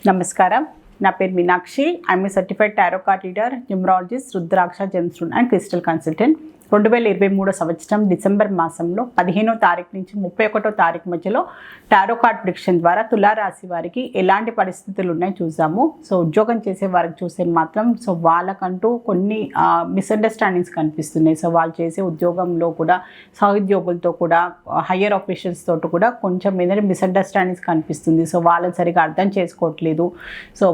నమస్కారం. నా పేరు Meenakshi. I'm a certified tarot card reader, numerologist, rudraksha gemstone and crystal consultant. 2023 సంవత్సరం డిసెంబర్ మాసంలో 15వ తారీఖు నుంచి 31వ తారీఖు మధ్యలో టారో కార్డ్ ప్రిడిక్షన్ ద్వారా తులారాశి వారికి ఎలాంటి పరిస్థితులు ఉన్నాయో చూసాము. సో ఉద్యోగం చేసే వారికి చూసే మాత్రం వాళ్ళకంటూ కొన్ని మిస్అండర్స్టాండింగ్స్ కనిపిస్తున్నాయి. సో వాళ్ళు చేసే ఉద్యోగంలో కూడా సహోద్యోగులతో కూడా హయ్యర్ ఆఫీషియల్స్ తోటి కూడా కొంచెం ఏదైనా మిస్అండర్స్టాండింగ్స్ కనిపిస్తుంది. సో వాళ్ళని సరిగా అర్థం చేసుకోవట్లేదు. సో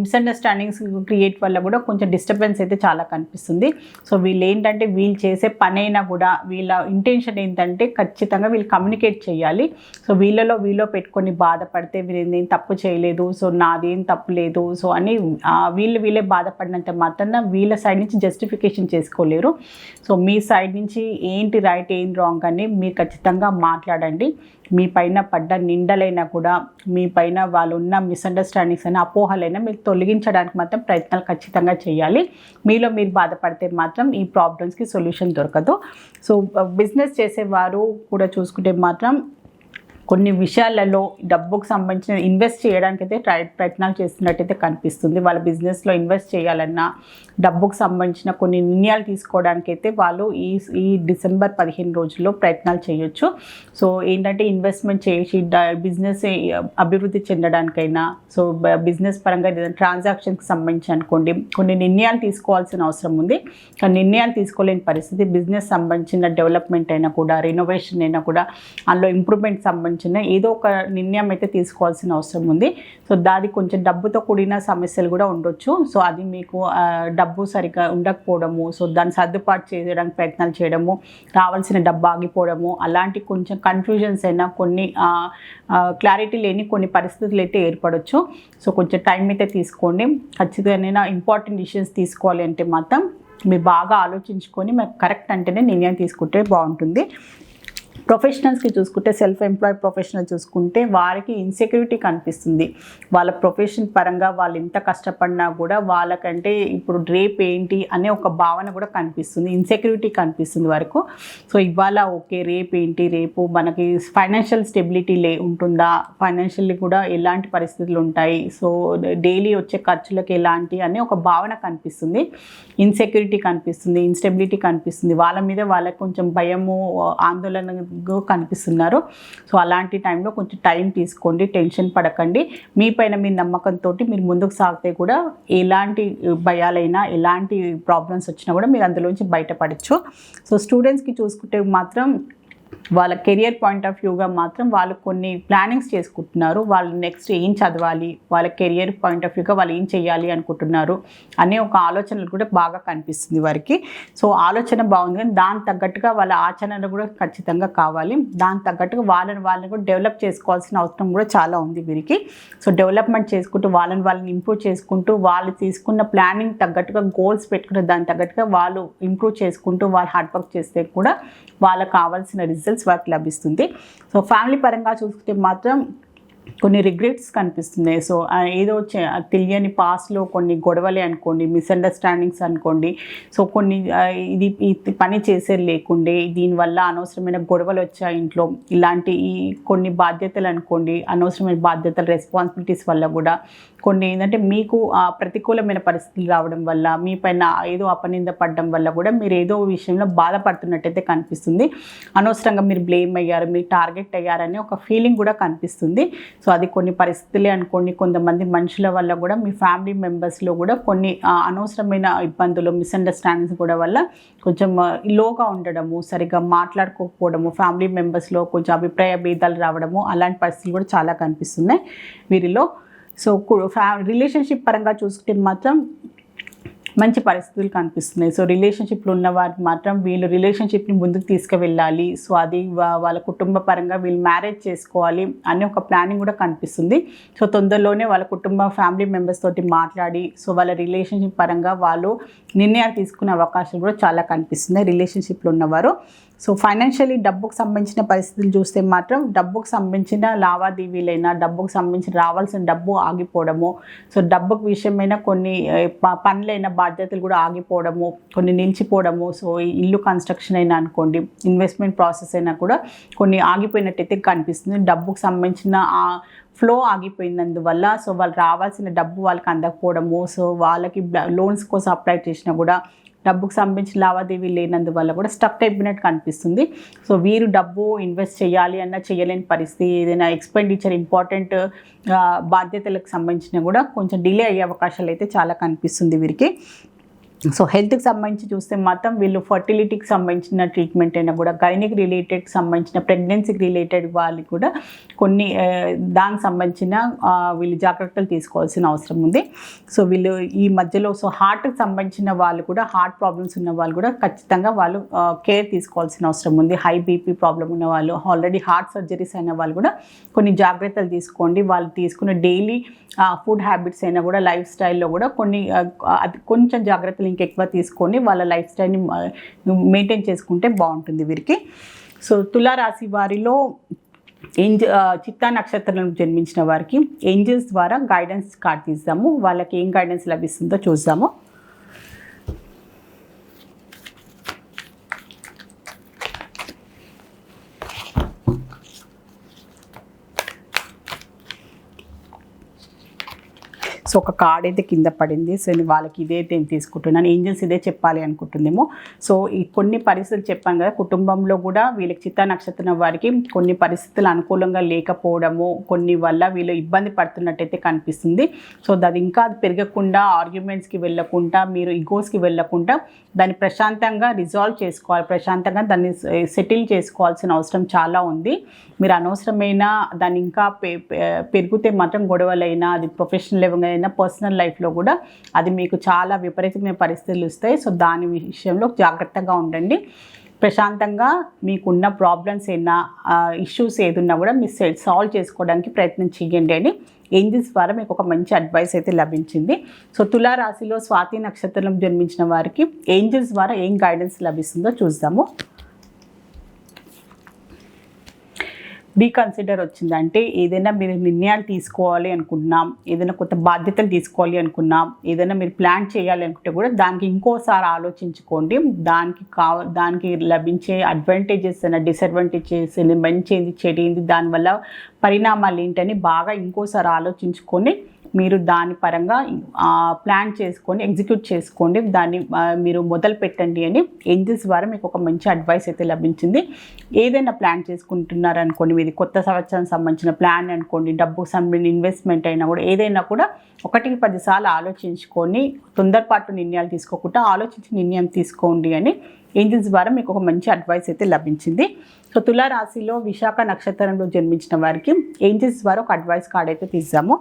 మిస్అండర్స్టాండింగ్స్ క్రియేట్ వల్ల కూడా కొంచెం డిస్టర్బెన్స్ అయితే చాలా కనిపిస్తుంది. సో వీళ్ళు ఏంటంటే వీళ్ళు చేసే పని అయినా కూడా వీళ్ళ ఇంటెన్షన్ ఏంటంటే ఖచ్చితంగా వీళ్ళు కమ్యూనికేట్ చేయాలి. సో వీళ్ళలో పెట్టుకొని బాధపడితే వీళ్ళేం తప్పు చేయలేదు, సో నాదేం తప్పు లేదు, సో అని వీళ్ళే బాధపడినంత మాత్రాన వీళ్ళ సైడ్ నుంచి జస్టిఫికేషన్ చేసుకోలేరు. సో మీ సైడ్ నుంచి ఏంటి రైట్ ఏం రాంగ్ అని మీరు ఖచ్చితంగా మాట్లాడండి. మీ పైన పడ్డ నిందలైనా కూడా, మీ పైన వాళ్ళు ఉన్న మిస్అండర్స్టాండింగ్స్ అయినా అపోహలైనా మీరు తొలగించడానికి మాత్రం ప్రయత్నాలు ఖచ్చితంగా చేయాలి. మీలో మీరు బాధపడితే మాత్రం ఈ ప్రాబ్లమ్స్కి సొల్యూషన్ దొరకదు. సో బిజినెస్ చేసేవారు కూడా చూసుకుంటే మాత్రం కొన్ని విషయాలలో డబ్బుకు సంబంధించిన ఇన్వెస్ట్ చేయడానికి అయితే ప్రయత్నాలు చేస్తున్నట్టయితే కనిపిస్తుంది. వాళ్ళ బిజినెస్లో ఇన్వెస్ట్ చేయాలన్నా డబ్బుకు సంబంధించిన కొన్ని నిర్ణయాలు తీసుకోవడానికి అయితే వాళ్ళు ఈ డిసెంబర్ 15 రోజుల్లో ప్రయత్నాలు చేయొచ్చు. సో ఏంటంటే ఇన్వెస్ట్మెంట్ చేసి బిజినెస్ అభివృద్ధి చెందడానికైనా, సో బిజినెస్ పరంగా ఏదైనా ట్రాన్సాక్షన్కి సంబంధించి అనుకోండి కొన్ని నిర్ణయాలు తీసుకోవాల్సిన అవసరం ఉంది. కానీ నిర్ణయాలు తీసుకోలేని పరిస్థితి. బిజినెస్ సంబంధించిన డెవలప్మెంట్ అయినా కూడా, రెనోవేషన్ అయినా కూడా, అందులో ఇంప్రూవ్మెంట్ సంబంధించిన ఏదో ఒక నిర్ణయం అయితే తీసుకోవాల్సిన అవసరం ఉంది. సో దాది కొంచెం డబ్బుతో కూడిన సమస్యలు కూడా ఉండొచ్చు. సో అది మీకు డబ్బు సరిగ్గా ఉండకపోవడము, సో దాన్ని సర్దుబాటు చేయడానికి ప్రయత్నాలు చేయడము, రావాల్సిన డబ్బు ఆగిపోవడము, అలాంటి కొంచెం కన్ఫ్యూజన్స్ అయినా కొన్ని క్లారిటీ లేని కొన్ని పరిస్థితులు అయితే ఏర్పడవచ్చు. సో కొంచెం టైం అయితే తీసుకోండి. ఖచ్చితంగా ఇంపార్టెంట్ డిసిషన్స్ తీసుకోవాలి అంటే మాత్రం మీరు బాగా ఆలోచించుకొని మీకు కరెక్ట్ అంటేనే నిర్ణయం తీసుకుంటే బాగుంటుంది. ప్రొఫెషనల్స్కి చూసుకుంటే, సెల్ఫ్ ఎంప్లాయిడ్ ప్రొఫెషనల్ చూసుకుంటే వారికి ఇన్సెక్యూరిటీ కనిపిస్తుంది. వాళ్ళ ప్రొఫెషన్ పరంగా వాళ్ళు ఎంత కష్టపడినా కూడా వాళ్ళకంటే ఇప్పుడు రేపు ఏంటి అనే ఒక భావన కూడా కనిపిస్తుంది. ఇన్సెక్యూరిటీ కనిపిస్తుంది వరకు. సో ఇవాళ ఓకే, రేపు ఏంటి, రేపు మనకి ఫైనాన్షియల్ స్టెబిలిటీ ఉంటుందా, ఫైనాన్షియల్లీ కూడా ఎలాంటి పరిస్థితులు ఉంటాయి, సో డైలీ వచ్చే ఖర్చులకు ఎలాంటి అనే ఒక భావన కనిపిస్తుంది. ఇన్సెక్యూరిటీ కనిపిస్తుంది, ఇన్స్టెబిలిటీ కనిపిస్తుంది. వాళ్ళ మీద వాళ్ళకి కొంచెం భయము, ఆందోళన కనిపిస్తున్నారు. సో అలాంటి టైంలో కొంచెం టైం తీసుకోండి, టెన్షన్ పడకండి. మీ పైన మీ నమ్మకంతో మీరు ముందుకు సాగితే కూడా ఎలాంటి భయాలైనా, ఎలాంటి ప్రాబ్లమ్స్ వచ్చినా కూడా మీరు అందులోంచి బయటపడచ్చు. సో స్టూడెంట్స్కి చూసుకుంటే మాత్రం వాళ్ళ కెరియర్ పాయింట్ ఆఫ్ వ్యూగా మాత్రం వాళ్ళు కొన్ని ప్లానింగ్స్ చేసుకుంటున్నారు. వాళ్ళు నెక్స్ట్ ఏం చదవాలి, వాళ్ళ కెరియర్ పాయింట్ ఆఫ్ వ్యూగా వాళ్ళు ఏం చేయాలి అనుకుంటున్నారు అనే ఒక ఆలోచనలు కూడా బాగా కనిపిస్తుంది వారికి. సో ఆలోచన బాగుంది, కానీ దానికి తగ్గట్టుగా వాళ్ళ ఆచరణలు కూడా ఖచ్చితంగా కావాలి. దానికి తగ్గట్టుగా వాళ్ళని కూడా డెవలప్ చేసుకోవాల్సిన అవసరం కూడా చాలా ఉంది వీరికి. సో డెవలప్మెంట్ చేసుకుంటూ వాళ్ళని ఇంప్రూవ్ చేసుకుంటూ, వాళ్ళు తీసుకున్న ప్లానింగ్ తగ్గట్టుగా గోల్స్ పెట్టుకుంటే దానికి తగ్గట్టుగా వాళ్ళు ఇంప్రూవ్ చేసుకుంటూ వాళ్ళు హార్డ్ వర్క్ చేస్తే కూడా వాళ్ళకు కావాల్సిన రిజల్ట్స్ వారికి లభిస్తుంది. సో ఫ్యామిలీ పరంగా చూసుకుంటే మాత్రం కొన్ని రిగ్రెట్స్ కనిపిస్తున్నాయి. సో ఏదో తెలియని పాస్ట్లో కొన్ని గొడవలే అనుకోండి, మిస్అండర్స్టాండింగ్స్ అనుకోండి. సో కొన్ని ఈ పని చేసేది లేకుండే దీనివల్ల అనవసరమైన గొడవలు వచ్చాయి ఇంట్లో, ఇలాంటి కొన్ని బాధ్యతలు అనుకోండి, అనవసరమైన బాధ్యతలు, రెస్పాన్సిబిలిటీస్ వల్ల కూడా కొన్ని ఏంటంటే మీకు ప్రతికూలమైన పరిస్థితులు రావడం వల్ల, మీ పైన ఏదో అపనింద పడడం వల్ల కూడా మీరు ఏదో విషయంలో బాధపడుతున్నట్టయితే కనిపిస్తుంది. అనవసరంగా మీరు బ్లేమ్ అయ్యారు, మీరు టార్గెట్ అయ్యారని ఒక ఫీలింగ్ కూడా కనిపిస్తుంది. సో అది కొన్ని పరిస్థితులే అనుకోండి. కొంతమంది మనుషుల వల్ల కూడా, మీ ఫ్యామిలీ మెంబర్స్లో కూడా కొన్ని అనవసరమైన ఇబ్బందులు, మిస్అండర్స్టాండింగ్స్ కూడా వల్ల కొంచెం లోగా ఉండడము, సరిగ్గా మాట్లాడుకోకపోవడము, ఫ్యామిలీ మెంబర్స్లో కొంచెం అభిప్రాయ భేదాలు రావడము, అలాంటి పరిస్థితులు కూడా చాలా కనిపిస్తున్నాయి వీరిలో. సో రిలేషన్షిప్ పరంగా చూసుకుంటే మాత్రం మంచి పరిస్థితులు కనిపిస్తున్నాయి. సో రిలేషన్షిప్లో ఉన్న వారికి మాత్రం వీళ్ళు రిలేషన్షిప్ని ముందుకు తీసుకువెళ్ళాలి, సో అది వాళ్ళ కుటుంబ పరంగా వీళ్ళు మ్యారేజ్ చేసుకోవాలి అనే ఒక ప్లానింగ్ కూడా కనిపిస్తుంది. సో తొందరలోనే వాళ్ళ కుటుంబ ఫ్యామిలీ మెంబర్స్ తోటి మాట్లాడి, సో వాళ్ళ రిలేషన్షిప్ పరంగా వాళ్ళు నిర్ణయాలు తీసుకునే అవకాశాలు కూడా చాలా కనిపిస్తున్నాయి రిలేషన్షిప్లో ఉన్నవారు. సో ఫైనాన్షియలీ డబ్బుకు సంబంధించిన పరిస్థితులు చూస్తే మాత్రం డబ్బుకు సంబంధించిన లావాదేవీలైనా, డబ్బుకు సంబంధించి రావాల్సిన డబ్బు ఆగిపోవడము, సో డబ్బుకు విషయమైన కొన్ని పనులైన బాధ్యతలు కూడా ఆగిపోవడము, కొన్ని నిలిచిపోవడము, సో ఇల్లు కన్స్ట్రక్షన్ అయినా అనుకోండి, ఇన్వెస్ట్మెంట్ ప్రాసెస్ అయినా కూడా కొన్ని ఆగిపోయినట్టయితే కనిపిస్తుంది. డబ్బుకు సంబంధించిన ఫ్లో ఆగిపోయినందువల్ల సో వాళ్ళు రావాల్సిన డబ్బు వాళ్ళకి అందకపోవడము, సో వాళ్ళకి లోన్స్ కోసం అప్లై చేసినా కూడా డబ్బుకు సంబంధించిన లావాదేవీ లేనందువల్ల కూడా స్టక్ అయిపోయినట్టు కనిపిస్తుంది. సో వీరు డబ్బు ఇన్వెస్ట్ చేయాలి అన్న చేయలేని పరిస్థితి, ఏదైనా ఎక్స్పెండిచర్ ఇంపార్టెంట్ బాధ్యతలకు సంబంధించిన కూడా కొంచెం డిలే అయ్యే అవకాశాలు అయితే చాలా కనిపిస్తుంది వీరికి. సో హెల్త్కి సంబంధించి చూస్తే మాత్రం వీళ్ళు ఫర్టిలిటీకి సంబంధించిన ట్రీట్మెంట్ అయినా కూడా, గైనిక్ రిలేటెడ్కి సంబంధించిన ప్రెగ్నెన్సీకి రిలేటెడ్ వాళ్ళకి కూడా కొన్ని దానికి సంబంధించిన వీళ్ళు జాగ్రత్తలు తీసుకోవాల్సిన అవసరం ఉంది. సో వీళ్ళు ఈ మధ్యలో సో హార్ట్కి సంబంధించిన వాళ్ళు కూడా, హార్ట్ ప్రాబ్లమ్స్ ఉన్న వాళ్ళు కూడా ఖచ్చితంగా వాళ్ళు కేర్ తీసుకోవాల్సిన అవసరం ఉంది. హై బీపీ ప్రాబ్లం ఉన్న వాళ్ళు, ఆల్రెడీ హార్ట్ సర్జరీస్ అయిన వాళ్ళు కూడా కొన్ని జాగ్రత్తలు తీసుకోండి. వాళ్ళు తీసుకున్న డైలీ ఫుడ్ హ్యాబిట్స్ అయినా కూడా, లైఫ్ స్టైల్లో కూడా కొన్ని అది కొంచెం జాగ్రత్తలు ఇంకెక్కువ తీసుకొని వాళ్ళ లైఫ్ స్టైల్ని మెయింటైన్ చేసుకుంటే బాగుంటుంది వీరికి. సో తులారాశి వారిలో చిత్తా నక్షత్రం జన్మించిన వారికి ఏంజల్స్ ద్వారా గైడెన్స్ కార్డ్ తీద్దాము. వాళ్ళకి ఏం గైడెన్స్ లభిస్తుందో చూద్దాము. సో ఒక కార్డ్ అయితే కింద పడింది. సో వాళ్ళకి ఇదే నేను తీసుకుంటున్నాను, ఏంజల్స్ ఇదే చెప్పాలి అనుకుంటుందేమో. సో ఈ కొన్ని పరిస్థితులు చెప్పాను కదా, కుటుంబంలో కూడా వీళ్ళకి చిత్తా నక్షత్రం వారికి కొన్ని పరిస్థితులు అనుకూలంగా లేకపోవడము, కొన్ని వల్ల వీళ్ళు ఇబ్బంది పడుతున్నట్టయితే కనిపిస్తుంది. సో అది ఇంకా పెరగకుండా, ఆర్గ్యుమెంట్స్కి వెళ్ళకుండా, మీరు ఈగోస్కి వెళ్ళకుండా దాన్ని ప్రశాంతంగా రిజాల్వ్ చేసుకోవాలి, ప్రశాంతంగా దాన్ని సెటిల్ చేసుకోవాల్సిన అవసరం చాలా ఉంది. మీరు అనవసరమైన దాన్ని ఇంకా పెరిగితే మాత్రం గొడవలైనా, అది ప్రొఫెషనల్ లెవెల్ అయినా, పర్సనల్ లైఫ్లో కూడా అది మీకు చాలా విపరీతమైన పరిస్థితులు వస్తాయి. సో దాని విషయంలో జాగ్రత్తగా ఉండండి. ప్రశాంతంగా మీకున్న ప్రాబ్లమ్స్ అయినా, ఇష్యూస్ ఏదున్నా కూడా మీరు సాల్వ్ చేసుకోవడానికి ప్రయత్నం చేయండి అని ఏంజల్స్ ద్వారా మీకు ఒక మంచి అడ్వైస్ అయితే లభించింది. సో తులారాశిలో స్వాతి నక్షత్రం జన్మించిన వారికి ఏంజల్స్ ద్వారా ఏం గైడెన్స్ లభిస్తుందో చూద్దాము. రీకన్సిడర్ వచ్చిందంటే ఏదైనా మీరు నిర్ణయాలు తీసుకోవాలి అనుకున్నాం, ఏదైనా కొత్త బాధ్యతలు తీసుకోవాలి అనుకున్నాం, ఏదైనా మీరు ప్లాన్ చేయాలి అనుకుంటే కూడా దానికి ఇంకోసారి ఆలోచించుకోండి. దానికి లభించే అడ్వాంటేజెస్ అయినా, డిసడ్వాంటేజెస్ ఏంది, మంచి ఏంది, చెడు ఏంది, దానివల్ల పరిణామాలు ఏంటని బాగా ఇంకోసారి ఆలోచించుకొని మీరు దాని పరంగా ప్లాన్ చేసుకొని ఎగ్జిక్యూట్ చేసుకోండి, దాన్ని మీరు మొదలు పెట్టండి అని ఏంజల్స్ ద్వారా మీకు ఒక మంచి అడ్వైస్ అయితే లభించింది. ఏదైనా ప్లాన్ చేసుకుంటున్నారు అనుకోండి, మీది కొత్త సంవత్సరానికి సంబంధించిన ప్లాన్ అనుకోండి, డబ్బుకు సంబంధించిన ఇన్వెస్ట్మెంట్ అయినా కూడా, ఏదైనా కూడా 1-10 సార్లు ఆలోచించుకొని తొందరపాటు నిర్ణయాలు తీసుకోకుండా ఆలోచించి నిర్ణయం తీసుకోండి అని ఏంజల్స్ ద్వారా మీకు ఒక మంచి అడ్వైస్ అయితే లభించింది. సో తులారాశిలో విశాఖ నక్షత్రంలో జన్మించిన వారికి ఏంజల్స్ ద్వారా ఒక అడ్వైస్ కార్డ్ అయితే తీద్దాము.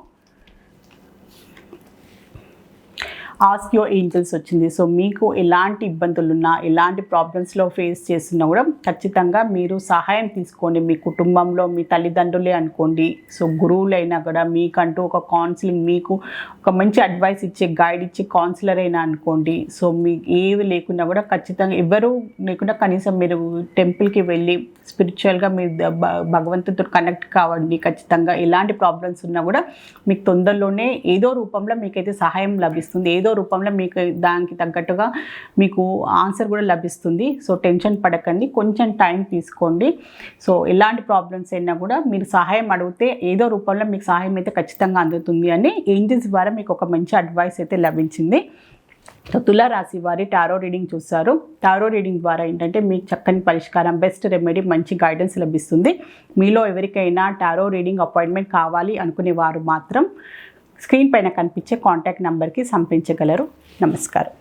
ఆస్క్ యువర్ ఏంజల్స్ వచ్చింది. సో మీకు ఎలాంటి ఇబ్బందులున్నా, ఎలాంటి ప్రాబ్లమ్స్లో ఫేస్ చేస్తున్నా కూడా ఖచ్చితంగా మీరు సహాయం తీసుకోండి. మీ కుటుంబంలో మీ తల్లిదండ్రులే అనుకోండి, సో గురువులైనా కూడా, మీకంటూ ఒక కౌన్సిలింగ్, మీకు ఒక మంచి అడ్వైస్ ఇచ్చే, గైడ్ ఇచ్చే కౌన్సిలర్ అయినా అనుకోండి. సో మీకు ఏవి లేకున్నా కూడా ఖచ్చితంగా, ఎవరు లేకుండా కనీసం మీరు టెంపుల్కి వెళ్ళి స్పిరిచువల్గా మీరు భగవంతుడితో కనెక్ట్ కావండి. ఖచ్చితంగా ఎలాంటి ప్రాబ్లమ్స్ ఉన్నా కూడా మీకు తొందరలోనే ఏదో రూపంలో మీకైతే సహాయం లభిస్తుంది, ఏదో రూపంలో మీకు దానికి తగ్గట్టుగా మీకు ఆన్సర్ కూడా లభిస్తుంది. సో టెన్షన్ పడకండి, కొంచెం టైం తీసుకోండి. సో ఎలాంటి ప్రాబ్లమ్స్ అయినా కూడా మీరు సహాయం అడిగితే ఏదో రూపంలో మీకు సహాయం అయితే ఖచ్చితంగా అందుతుంది అని ఏంజల్స్ ద్వారా మీకు ఒక మంచి అడ్వైస్ అయితే లభించింది. సో తులారాశి వారి టారో రీడింగ్ చూస్తారు. టారో రీడింగ్ ద్వారా ఏంటంటే మీకు చక్కని పరిష్కారం, బెస్ట్ రెమెడీ, మంచి గైడెన్స్ లభిస్తుంది. మీలో ఎవరికైనా టారో రీడింగ్ అపాయింట్మెంట్ కావాలి అనుకునేవారు మాత్రం స్క్రీన్ పైన కనిపించే కాంటాక్ట్ నెంబర్కి సంప్రదించగలరు. నమస్కారం.